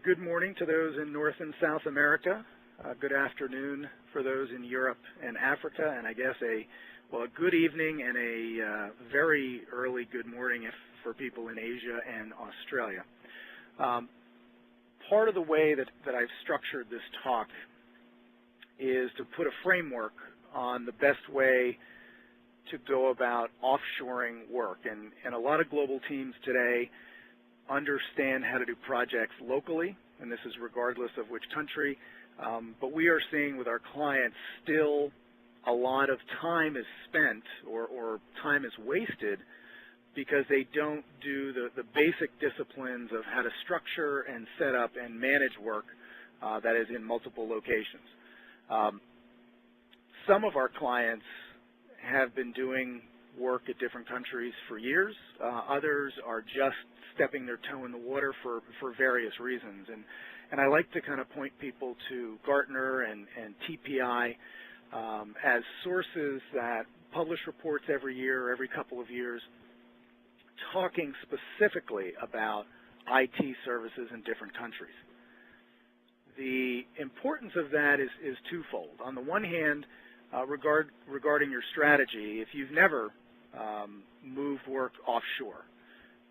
Good morning to those in North and South America. Good afternoon for those in Europe and Africa, and I guess a good evening and a very early good morning for people in Asia and Australia. Part of the way that I've structured this talk is to put a framework on the best way to go about offshoring work. And a lot of global teams today understand how to do projects locally, and this is regardless of which country, but we are seeing with our clients still a lot of time is spent or time is wasted because they don't do the basic disciplines of how to structure and set up and manage work that is in multiple locations. Some of our clients have been doing work at different countries for years. Others are just stepping their toe in the water for various reasons. And I like to kind of point people to Gartner and TPI as sources that publish reports every year, every couple of years, talking specifically about IT services in different countries. The importance of that is twofold. On the one hand, regarding your strategy, if you've never moved work offshore,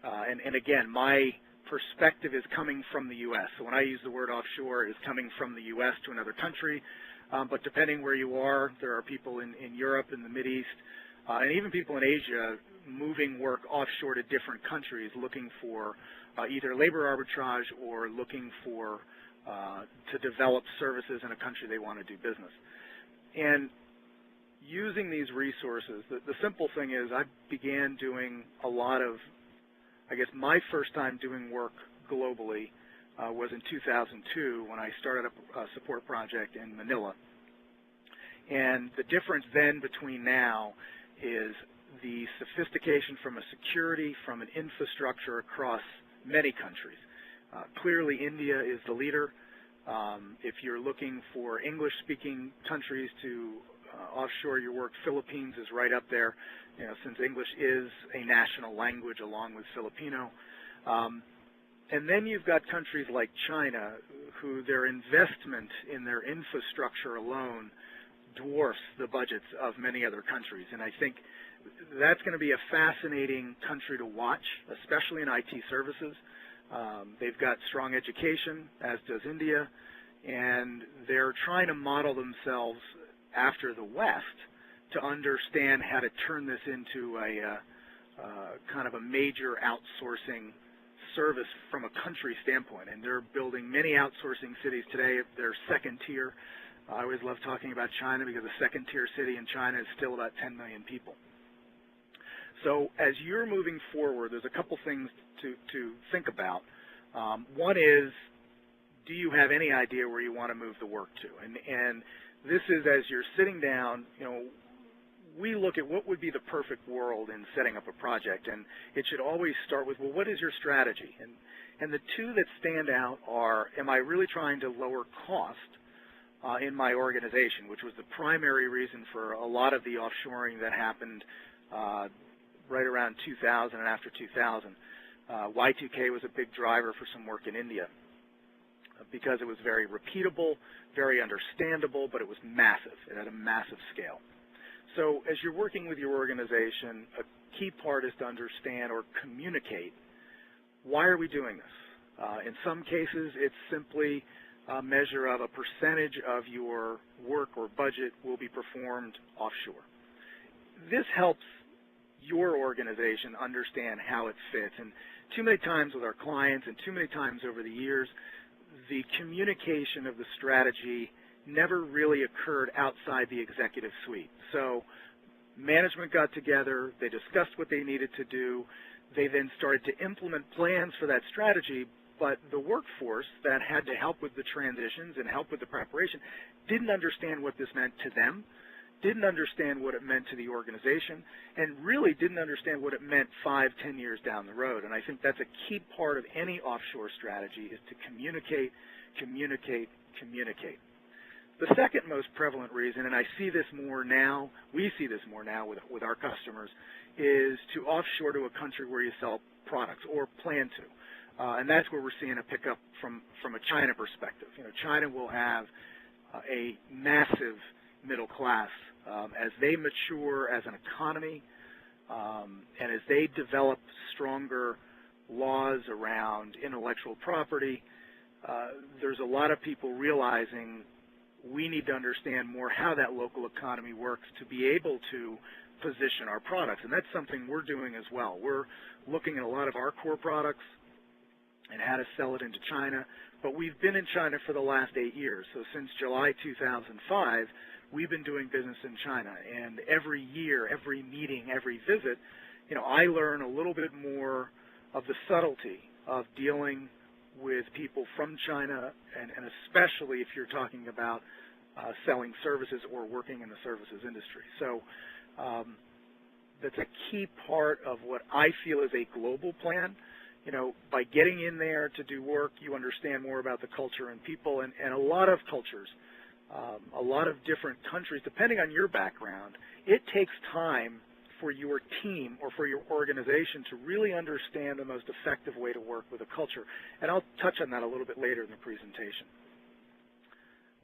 and again, my perspective is coming from the U.S. So when I use the word offshore, it's coming from the U.S. to another country. But depending where you are, there are people in Europe, in the Mideast, and even people in Asia moving work offshore to different countries looking for either labor arbitrage or looking for to develop services in a country they want to do business. And using these resources, the simple thing is I began doing a lot of, I guess my first time doing work globally was in 2002 when I started a support project in Manila. And the difference then between now is the sophistication from a security, from an infrastructure across many countries. Clearly India is the leader. If you're looking for English-speaking countries to offshore your work, Philippines is right up there, you know, since English is a national language along with Filipino. And then you've got countries like China, who their investment in their infrastructure alone dwarfs the budgets of many other countries. And I think that's going to be a fascinating country to watch, especially in IT services. They've got strong education, as does India, and they're trying to model themselves after the West to understand how to turn this into a kind of a major outsourcing service from a country standpoint. And they're building many outsourcing cities today. They're second tier. I always love talking about China because a second tier city in China is still about 10 million people. So as you're moving forward, there's a couple things to think about. One is, do you have any idea where you want to move the work to? And this is as you're sitting down, you know, we look at what would be the perfect world in setting up a project, and it should always start with, well, what is your strategy? And the two that stand out are, am I really trying to lower cost in my organization, which was the primary reason for a lot of the offshoring that happened right around 2000 and after 2000. Y2K was a big driver for some work in India because it was very repeatable, very understandable, but it was massive. It had a massive scale. So as you're working with your organization, a key part is to understand or communicate, why are we doing this? In some cases, it's simply a measure of a percentage of your work or budget will be performed offshore. This helps your organization understand how it fits. And too many times with our clients and too many times over the years, the communication of the strategy never really occurred outside the executive suite. So management got together, they discussed what they needed to do, they then started to implement plans for that strategy, but the workforce that had to help with the transitions and help with the preparation didn't understand what this meant to them, didn't understand what it meant to the organization, and really didn't understand what it meant 5, 10 years down the road. And I think that's a key part of any offshore strategy, is to communicate, communicate, communicate. The second most prevalent reason, and I see this more now, we see this more now with our customers, is to offshore to a country where you sell products or plan to. and that's where we're seeing a pickup from a China perspective. You know, China will have a massive middle class as they mature as an economy, and as they develop stronger laws around intellectual property. There's a lot of people realizing we need to understand more how that local economy works to be able to position our products, and that's something we're doing as well. We're looking at a lot of our core products and how to sell it into China, but we've been in China for the last 8 years. So since July 2005, we've been doing business in China, and every year, every meeting, every visit, you know, I learn a little bit more of the subtlety of dealing with people from China, and especially if you're talking about selling services or working in the services industry. So that's a key part of what I feel is a global plan. You know, by getting in there to do work, you understand more about the culture and people, and a lot of cultures, a lot of different countries, depending on your background. It takes time for your team or for your organization to really understand the most effective way to work with a culture. And I'll touch on that a little bit later in the presentation.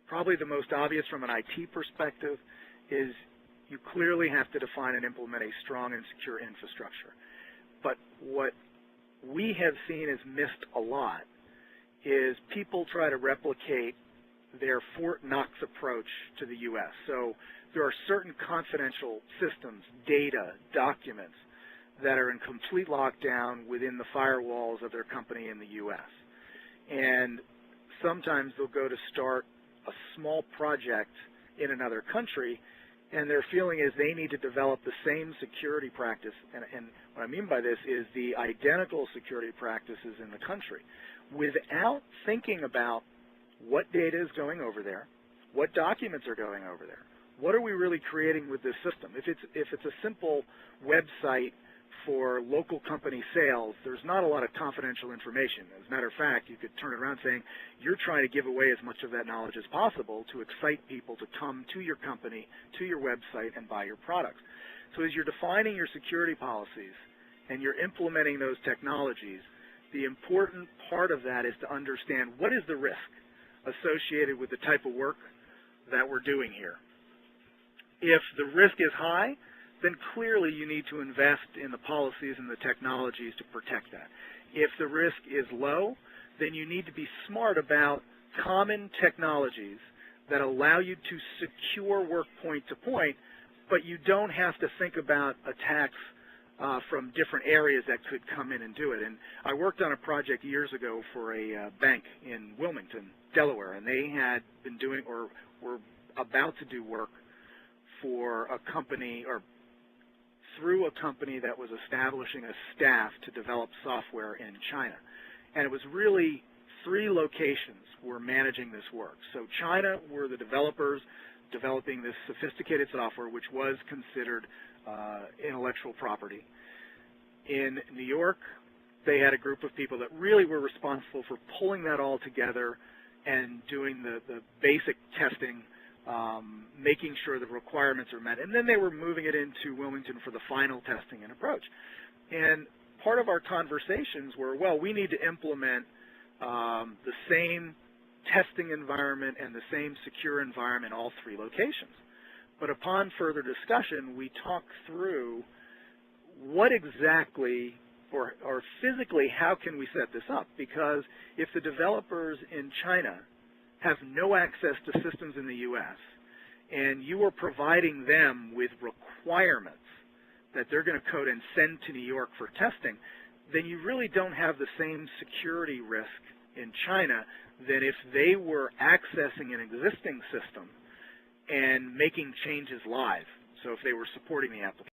Probably the most obvious from an IT perspective is you clearly have to define and implement a strong and secure infrastructure. But what we have seen is missed a lot is people try to replicate their Fort Knox approach to the U.S. So there are certain confidential systems, data, documents that are in complete lockdown within the firewalls of their company in the U.S. And sometimes they'll go to start a small project in another country, and their feeling is they need to develop the same security practice. And what I mean by this is the identical security practices in the country without thinking about what data is going over there, what documents are going over there, what are we really creating with this system. If it's a simple website for local company sales, there's not a lot of confidential information. As a matter of fact, you could turn it around saying you're trying to give away as much of that knowledge as possible to excite people to come to your company, to your website, and buy your products. So as you're defining your security policies and you're implementing those technologies, the important part of that is to understand what is the risk associated with the type of work that we're doing here. If the risk is high, then clearly you need to invest in the policies and the technologies to protect that. If the risk is low, then you need to be smart about common technologies that allow you to secure work point to point, but you don't have to think about attacks from different areas that could come in and do it. And I worked on a project years ago for a bank in Wilmington, Delaware, and they had been doing or were about to do work for a company or through a company that was establishing a staff to develop software in China. And it was really 3 locations were managing this work. So China were the developers developing this sophisticated software, which was considered intellectual property. In New York, they had a group of people that really were responsible for pulling that all together and doing the basic testing, making sure the requirements are met. And then they were moving it into Wilmington for the final testing and approach. And part of our conversations were, well, we need to implement the same testing environment and the same secure environment in all 3 locations. But upon further discussion, we talked through what exactly or physically how can we set this up? Because if the developers in China have no access to systems in the U.S. and you are providing them with requirements that they're going to code and send to New York for testing, then you really don't have the same security risk in China than if they were accessing an existing system and making changes live. So if they were supporting the application.